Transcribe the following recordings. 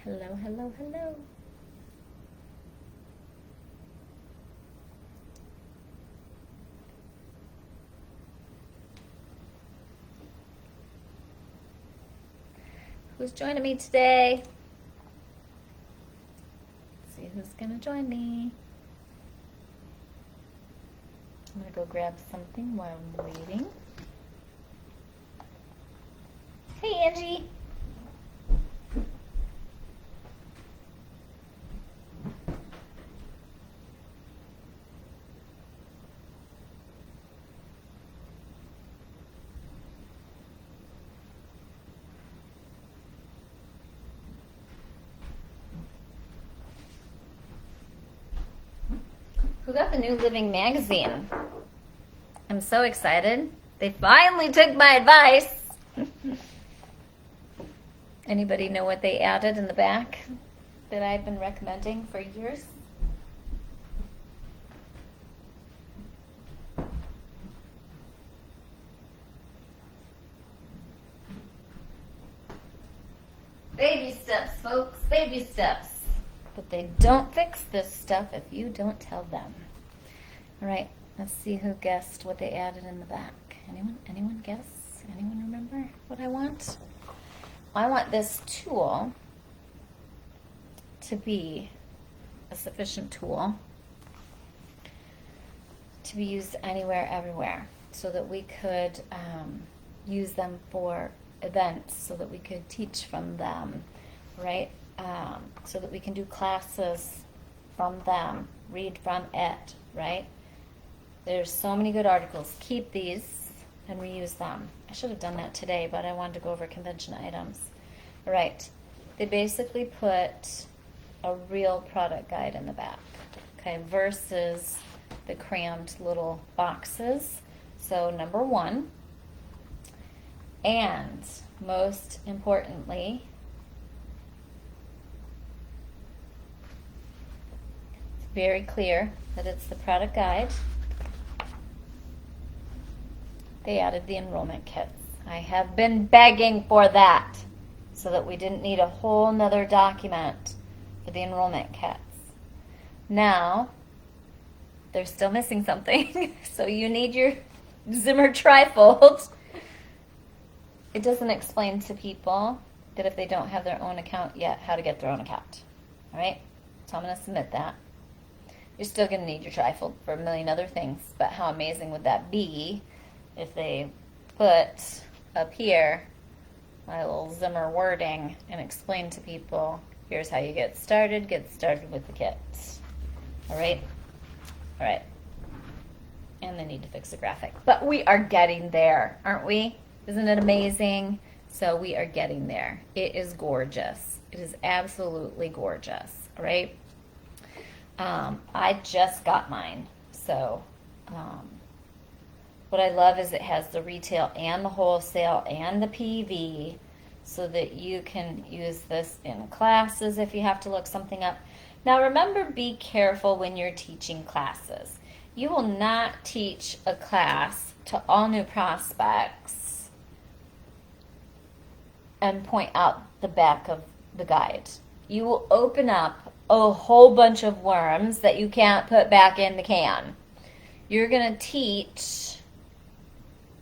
Hello, hello, hello. Who's joining me today? Let's see who's gonna join me. I'm gonna go grab something while I'm waiting. Hey, Angie. Who got the New Living magazine? I'm so excited. They finally took my advice. Anybody know what they added in the back that I've been recommending for years? Baby steps, folks, baby steps. But they don't fix this stuff if you don't tell them. All right, let's see who guessed what they added in the back. Anyone guess? Anyone remember what I want? I want this tool to be a sufficient tool to be used anywhere, everywhere, so that we could use them for events, so that we could teach from them, right? So that we can do classes from them, read from it, right? There's so many good articles. Keep these and reuse them. I should have done that today, but I wanted to go over convention items. All right. They basically put a real product guide in the back, okay, versus the crammed little boxes. So number one, and most importantly, it's very clear that it's the product guide. They added the enrollment kits. I have been begging for that so that we didn't need a whole nother document for the enrollment kits. Now, they're still missing something. So you need your Zimmer trifold. It doesn't explain to people that if they don't have their own account yet, how to get their own account. All right? So I'm going to submit that. You're still going to need your trifold for a million other things, but how amazing would that be if they put up here my little Zimmer wording and explain to people, here's how you get started with the kits. All right? All right. And they need to fix the graphic. But we are getting there, aren't we? Isn't it amazing? So we are getting there. It is gorgeous. It is absolutely gorgeous, all right? I just got mine. So what I love is it has the retail and the wholesale and the PV so that you can use this in classes if you have to look something up. Now remember, be careful when you're teaching classes. You will not teach a class to all new prospects and point out the back of the guide. You will open up a whole bunch of worms that you can't put back in the can. You're going to teach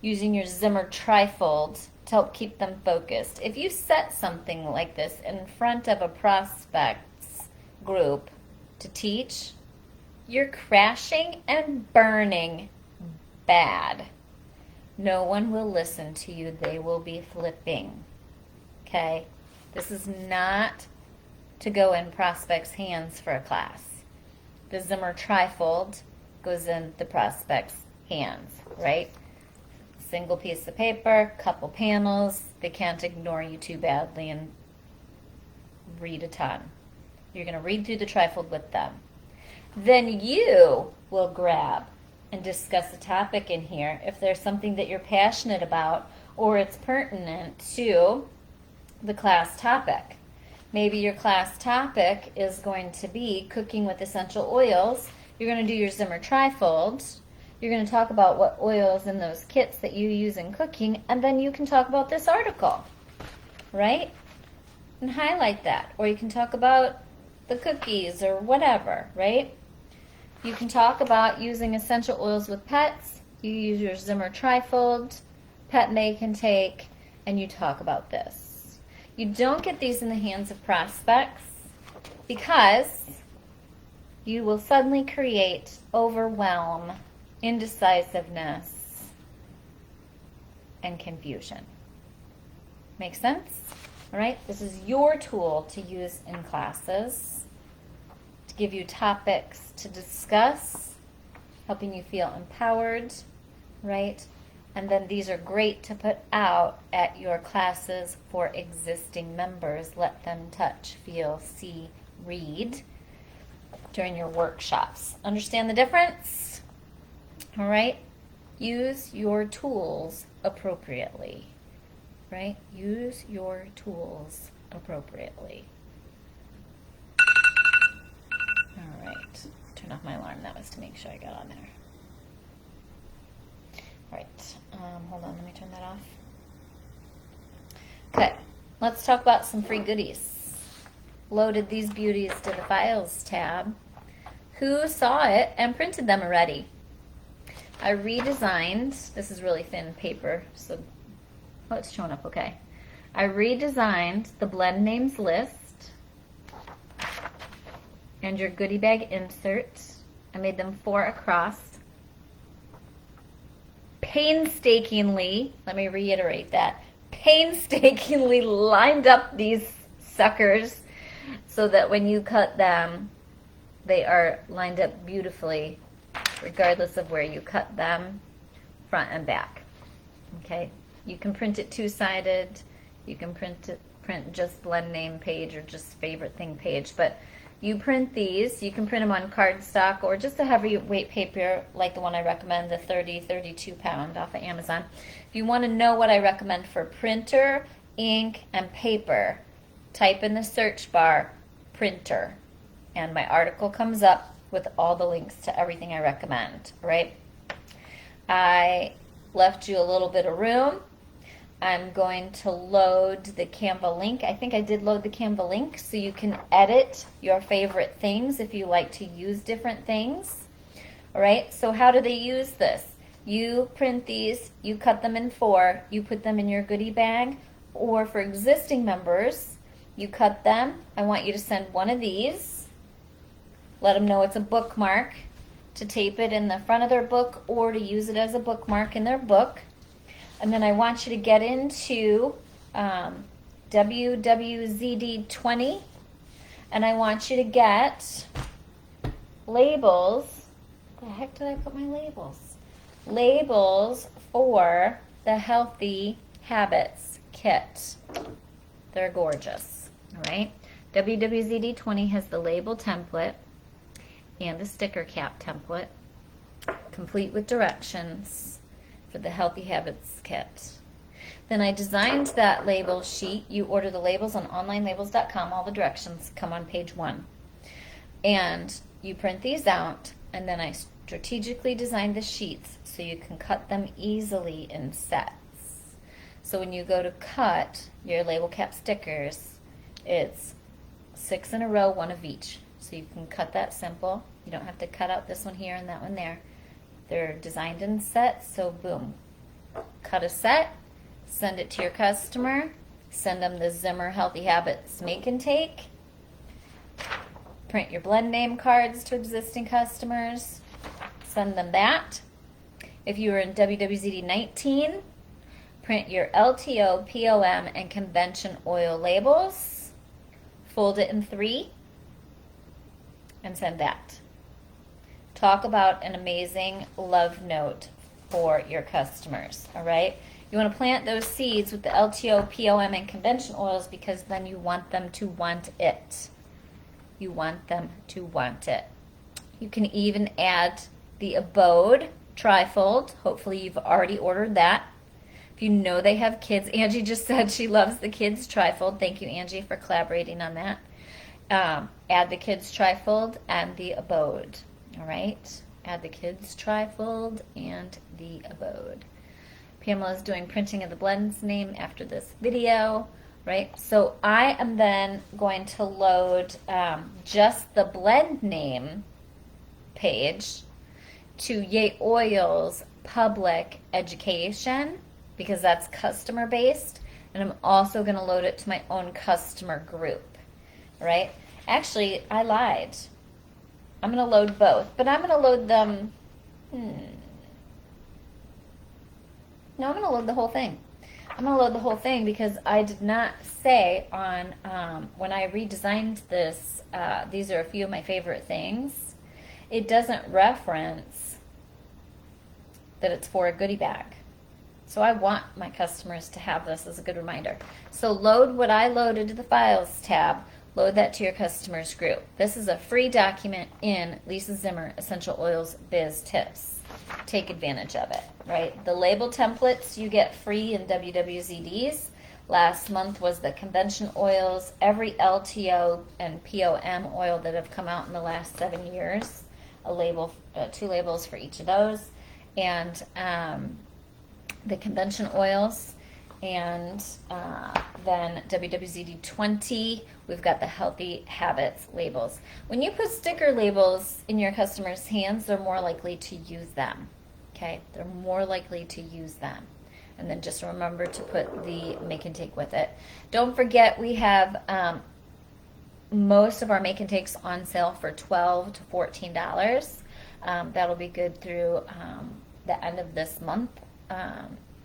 using your Zimmer trifold to help keep them focused. If you set something like this in front of a prospects group to teach, you're crashing and burning bad. No one will listen to you. They will be flipping. Okay? This is not to go in prospects' hands for a class. The Zimmer trifold goes in the prospect's hands, right? Single piece of paper, couple panels. They can't ignore you too badly and read a ton. You're going to read through the trifold with them. Then you will grab and discuss a topic in here if there's something that you're passionate about or it's pertinent to the class topic. Maybe your class topic is going to be cooking with essential oils. You're going to do your Zimmer trifold. You're going to talk about what oils in those kits that you use in cooking, and then you can talk about this article, right? and highlight that. Or you can talk about the cookies or whatever, right? You can talk about using essential oils with pets. You use your Zimmer trifold, pet make and take, and you talk about this. You don't get these in the hands of prospects because you will suddenly create overwhelm, indecisiveness, and confusion. Make sense? All right, this is your tool to use in classes, to give you topics to discuss, helping you feel empowered, right? And then these are great to put out at your classes for existing members. Let them touch, feel, see, read during your workshops. Understand the difference? All right? Use your tools appropriately. Right? Use your tools appropriately. All right. Turn off my alarm. That was to make sure I got on there. All right. Hold on. Let me turn that off. Okay. Let's talk about some free goodies. Loaded these beauties to the Files tab. Who saw it and printed them already? I redesigned. This is really thin paper, so oh, it's showing up okay. I redesigned the blend names list and your goodie bag insert. I made them 4 across. Painstakingly, let me reiterate that, painstakingly lined up these suckers so that when you cut them, they are lined up beautifully, regardless of where you cut them, front and back. Okay? You can print it 2-sided. You can print just blend name page or just favorite thing page. But you print these. You can print them on cardstock or just a heavyweight paper like the one I recommend, the 32 pound off of Amazon. If you want to know what I recommend for printer, ink, and paper, type in the search bar, printer. And my article comes up with all the links to everything I recommend, right? I left you a little bit of room. I'm going to load the Canva link. I think I did load the Canva link so you can edit your favorite things if you like to use different things. All right, so how do they use this? You print these, you cut them in 4, you put them in your goodie bag, or for existing members, you cut them. I want you to send one of these. Let them know it's a bookmark, to tape it in the front of their book or to use it as a bookmark in their book. And then I want you to get into WWZD20, and I want you to get labels. Where the heck did I put my labels? Labels for the Healthy Habits Kit. They're gorgeous, all right? WWZD20 has the label template and the sticker cap template, complete with directions for the Healthy Habits Kit. Then I designed that label sheet. You order the labels on onlinelabels.com. All the directions come on page 1. And you print these out, and then I strategically designed the sheets so you can cut them easily in sets. So when you go to cut your label cap stickers, it's 6 in a row, 1 of each. So you can cut that simple. You don't have to cut out this one here and that one there. They're designed in sets, so boom. Cut a set, send it to your customer, send them the Zimmer Healthy Habits Make and Take, print your blend name cards to existing customers, send them that. If you are in WWZD 19, print your LTO, POM, and convention oil labels, fold it in 3, and send that. Talk about an amazing love note for your customers, all right? You want to plant those seeds with the LTO, POM, and convention oils because then you want them to want it. You want them to want it. You can even add the Abode trifold. Hopefully you've already ordered that. If you know they have kids, Angie just said she loves the kids trifold. Thank you, Angie, for collaborating on that. Add the kids trifold and the Abode. All right, add the kids trifold and the Abode. Pamela's doing printing of the blends name after this video. right? So I am then going to load just the blend name page to Yay Oil's public education because that's customer based, and I'm also going to load it to my own customer group, right? Actually, I lied. I'm going to load both, but I'm going to load them. No, I'm going to load the whole thing. I'm going to load the whole thing because I did not say on when I redesigned this, these are a few of my favorite things. It doesn't reference that it's for a goodie bag. So I want my customers to have this as a good reminder. So load what I loaded to the Files tab. Load that to your customers group. This is a free document in Lisa Zimmer Essential Oils Biz Tips. Take advantage of it, right? The label templates you get free in WWZDs. Last month was the convention oils, every LTO and POM oil that have come out in the last 7 years. A label, 2 labels for each of those, and the convention oils. And then WWZD 20, we've got the healthy habits labels. When you put sticker labels in your customers' hands, they're more likely to use them. Okay, they're more likely to use them. And then just remember to put the make and take with it. Don't forget we have most of our make and takes on sale for $12 to $14. That'll be good through the end of this month.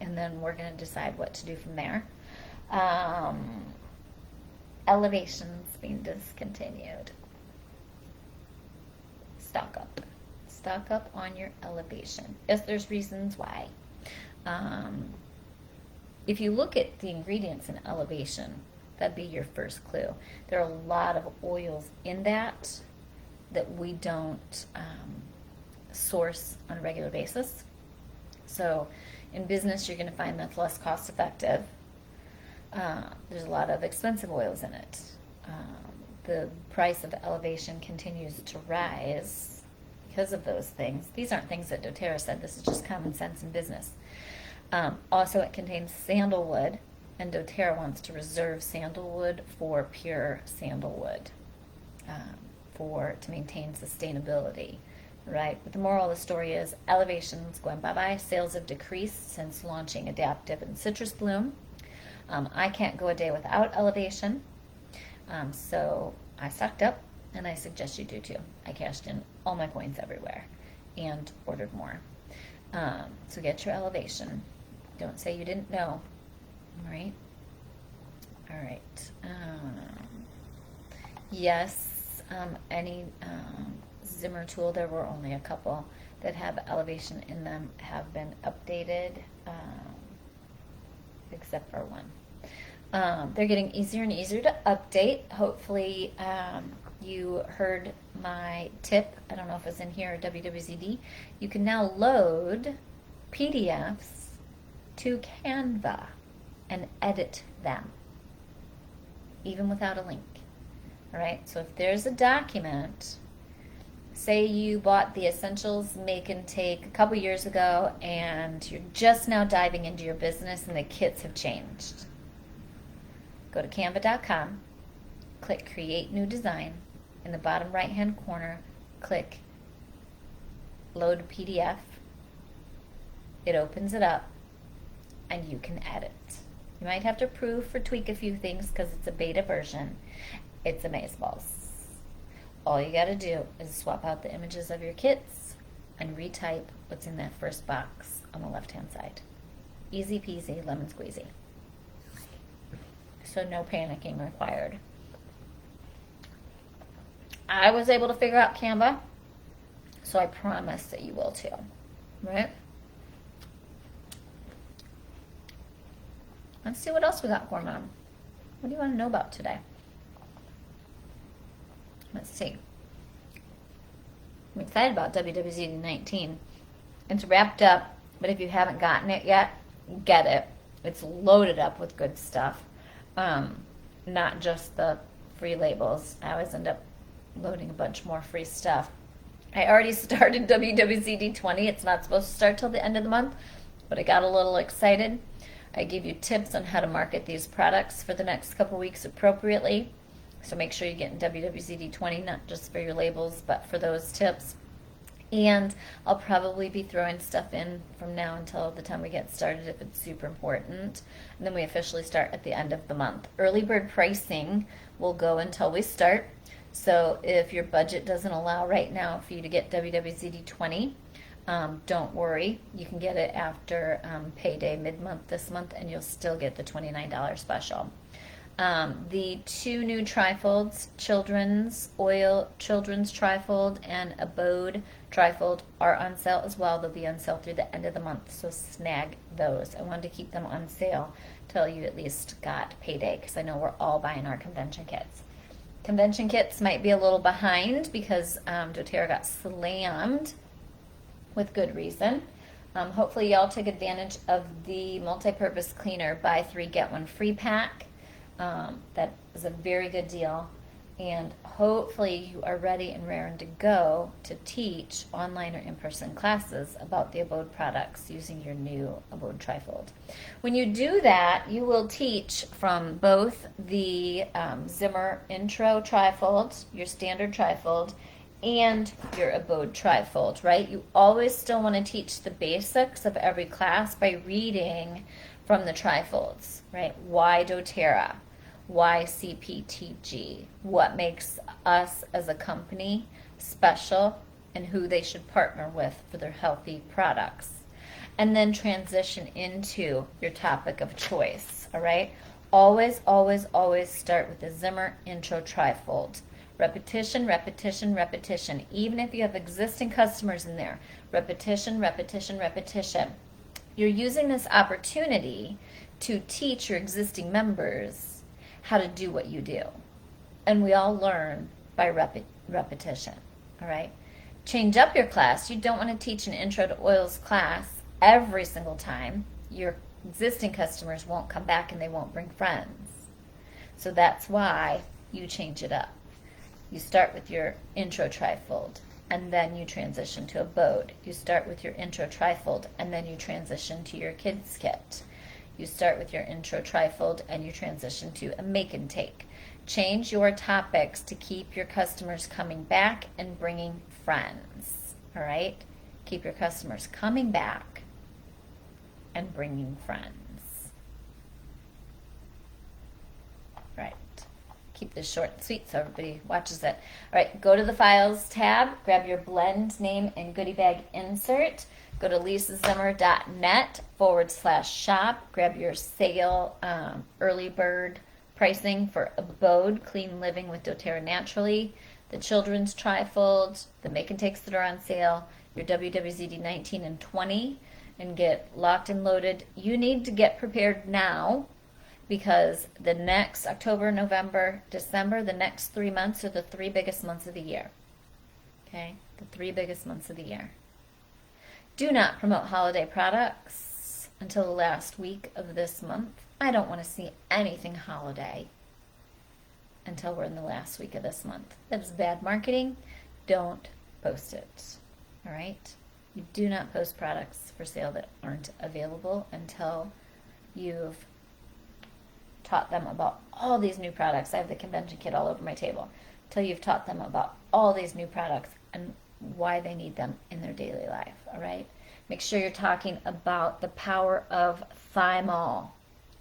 And then we're going to decide what to do from there. Elevation's being discontinued. Stock up. Stock up on your elevation. Yes, there's reasons why. If you look at the ingredients in elevation, that'd be your first clue. There are a lot of oils in that we don't source on a regular basis. So in business, you're going to find that's less cost effective. There's a lot of expensive oils in it. The price of elevation continues to rise because of those things. These aren't things that doTERRA said. This is just common sense in business. Also, it contains sandalwood, and doTERRA wants to reserve sandalwood for pure sandalwood to maintain sustainability. Right, but the moral of the story is elevation's going bye-bye. Sales have decreased since launching Adaptive and Citrus Bloom. I can't go a day without elevation, so I stocked up, and I suggest you do too. I cashed in all my points everywhere and ordered more. So get your elevation. Don't say you didn't know. All right. All right. Yes, any Zimmer tool, there were only a couple that have elevation in them, have been updated, except for one. They're getting easier and easier to update. Hopefully you heard my tip. I don't know if it's in here or WWZD. You can now load PDFs to Canva and edit them, even without a link. All right, so if there's a document, say you bought the Essentials Make and Take a couple years ago and you're just now diving into your business and the kits have changed. Go to canva.com, click Create New Design. In the bottom right-hand corner, click Load PDF. It opens it up and you can edit. You might have to approve or tweak a few things because it's a beta version. It's amazeballs. All you got to do is swap out the images of your kits and retype what's in that first box on the left-hand side. Easy peasy, lemon squeezy. So no panicking required. I was able to figure out Canva, so I promise that you will too. Right? Let's see what else we got going on. What do you want to know about today? Let's see. I'm excited about WWZD 19. It's wrapped up, but if you haven't gotten it yet, get it. It's loaded up with good stuff. Not just the free labels. I always end up loading a bunch more free stuff. I already started WWZD 20. It's not supposed to start till the end of the month, but I got a little excited. I give you tips on how to market these products for the next couple weeks appropriately. So make sure you're getting WWZD20, not just for your labels, but for those tips. And I'll probably be throwing stuff in from now until the time we get started if it's super important. And then we officially start at the end of the month. Early bird pricing will go until we start. So if your budget doesn't allow right now for you to get WWZD20, don't worry. You can get it after payday mid-month this month, and you'll still get the $29 special. The 2 new trifolds, Children's Oil, Children's Trifold, and Abode Trifold are on sale as well. They'll be on sale through the end of the month, so snag those. I wanted to keep them on sale till you at least got payday, because I know we're all buying our convention kits. Convention kits might be a little behind because doTERRA got slammed with good reason. Hopefully y'all took advantage of the multi-purpose cleaner buy 3 get 1 free pack. That is a very good deal, and hopefully you are ready and raring to go to teach online or in-person classes about the Abode products using your new Abode Trifold. When you do that, you will teach from both the Zimmer Intro Trifold, your standard trifold, and your Abode Trifold, right? You always still want to teach the basics of every class by reading from the trifolds, right? Why doTERRA? Why CPTG? What makes us as a company special, and who they should partner with for their healthy products. And then transition into your topic of choice, all right? Always, always, always start with the Zimmer Intro Trifold. Repetition, repetition, repetition. Even if you have existing customers in there, repetition, repetition, repetition. You're using this opportunity to teach your existing members how to do what you do. And we all learn by repetition, all right? Change up your class. You don't want to teach an Intro to Oils class every single time. Your existing customers won't come back and they won't bring friends. So that's why you change it up. You start with your Intro Trifold, and then you transition to Abode. You start with your Intro Trifold, and then you transition to your Kids Kit. You start with your Intro Trifold, and you transition to a Make and Take. Change your topics to keep your customers coming back and bringing friends, all right? Keep your customers coming back and bringing friends. Right. Keep this short and sweet so everybody watches it. All right, go to the Files tab, grab your blend name and goodie bag insert. Go to lisazimmer.net/shop. Grab your sale early bird pricing for Abode, Clean Living with doTERRA Naturally, the Children's Trifold, the Make and Takes that are on sale, your WWZD 19 and 20, and get locked and loaded. You need to get prepared now, because the next October, November, December, the next 3 months are the 3 biggest months of the year. Okay? The 3 biggest months of the year. Do not promote holiday products until the last week of this month. I don't want to see anything holiday until we're in the last week of this month. That is bad marketing. Don't post it. All right? You do not post products for sale that aren't available until you've taught them about all these new products. I have the convention kit all over my table. Until you've taught them about all these new products and why they need them in their daily life, all right? Make sure you're talking about the power of thymol.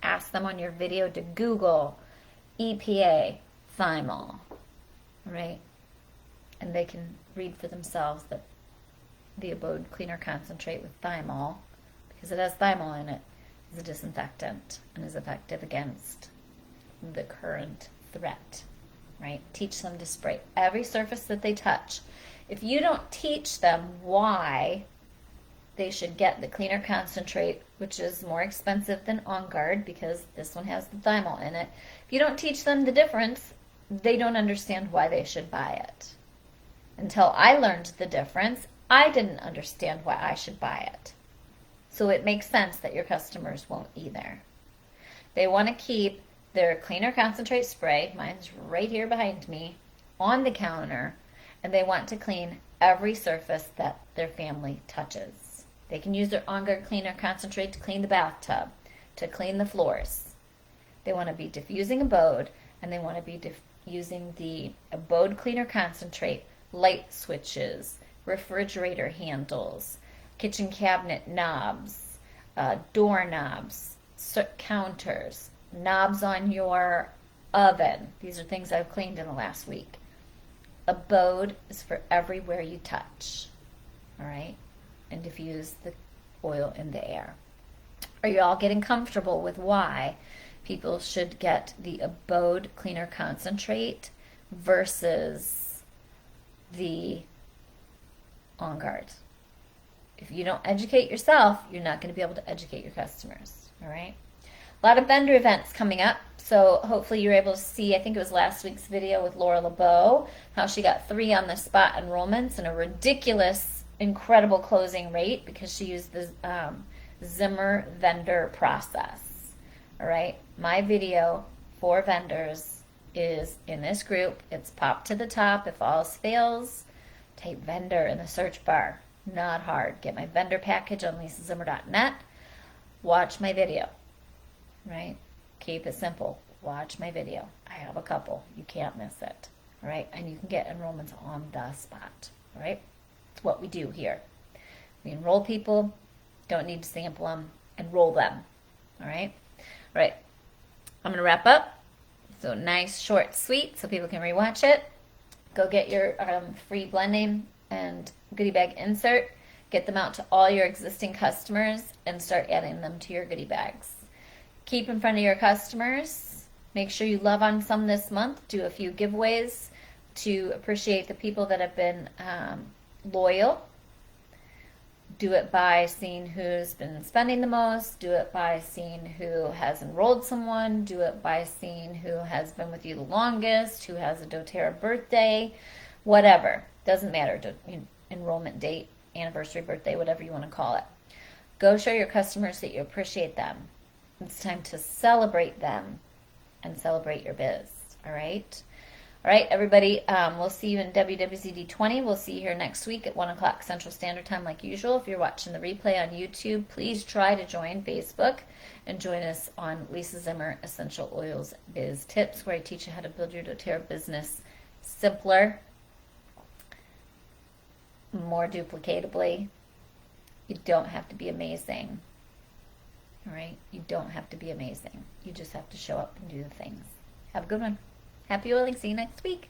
Ask them on your video to Google EPA thymol, all right? And they can read for themselves that the Abode Cleaner Concentrate with thymol, because it has thymol in it, is a disinfectant and is effective against the current threat, right? Teach them to spray every surface that they touch. If you don't teach them why they should get the cleaner concentrate, which is more expensive than On Guard because this one has the thymol in it, if you don't teach them the difference, they don't understand why they should buy it. Until I learned the difference, I didn't understand why I should buy it. So it makes sense that your customers won't either. They want to keep their cleaner concentrate spray, mine's right here behind me, on the counter, and they want to clean every surface that their family touches. They can use their On Guard cleaner concentrate to clean the bathtub, to clean the floors. They want to be diffusing abode, and they want to be using the abode cleaner concentrate, light switches, refrigerator handles, kitchen cabinet knobs, door knobs, counters, knobs on your oven. These are things I've cleaned in the last week. Abode is for everywhere you touch, all right? And diffuse the oil in the air. Are you all getting comfortable with why people should get the abode cleaner concentrate versus the On Guard? If you don't educate yourself, you're not going to be able to educate your customers, all right? A lot of vendor events coming up, so hopefully you're able to see, I think it was last week's video with Laura LeBeau, how she got 3 on the spot enrollments and a ridiculous, incredible closing rate because she used the Zimmer vendor process, all right? My video for vendors is in this group. It's popped to the top. If all else fails, type vendor in the search bar. Not hard. Get my vendor package on lisazimmer.net. Watch my video, right? Keep it simple. Watch my video. I have a couple. You can't miss it, all right? And you can get enrollments on the spot, all right? It's what we do here. We enroll people, don't need to sample them, enroll them, all right? All right, I'm going to wrap up. So nice, short, sweet, so people can rewatch it. Go get your free blending and goodie bag insert. Get them out to all your existing customers and start adding them to your goodie bags. Keep in front of your customers. Make sure you love on some this month. Do a few giveaways to appreciate the people that have been loyal. Do it by seeing who's been spending the most. Do it by seeing who has enrolled someone. Do it by seeing who has been with you the longest, who has a doTERRA birthday, whatever. Doesn't matter, enrollment date, anniversary, birthday, whatever you want to call it. Go show your customers that you appreciate them. It's time to celebrate them and celebrate your biz, all right? All right, everybody, we'll see you in WWZD 20. We'll see you here next week at 1 o'clock Central Standard Time like usual. If you're watching the replay on YouTube, please try to join Facebook and join us on Lisa Zimmer Essential Oils Biz Tips, where I teach you how to build your doTERRA business simpler, more duplicatably. You don't have to be amazing, all right? You don't have to be amazing. You just have to show up and do the things. Have a good one. Happy oiling. See you next week.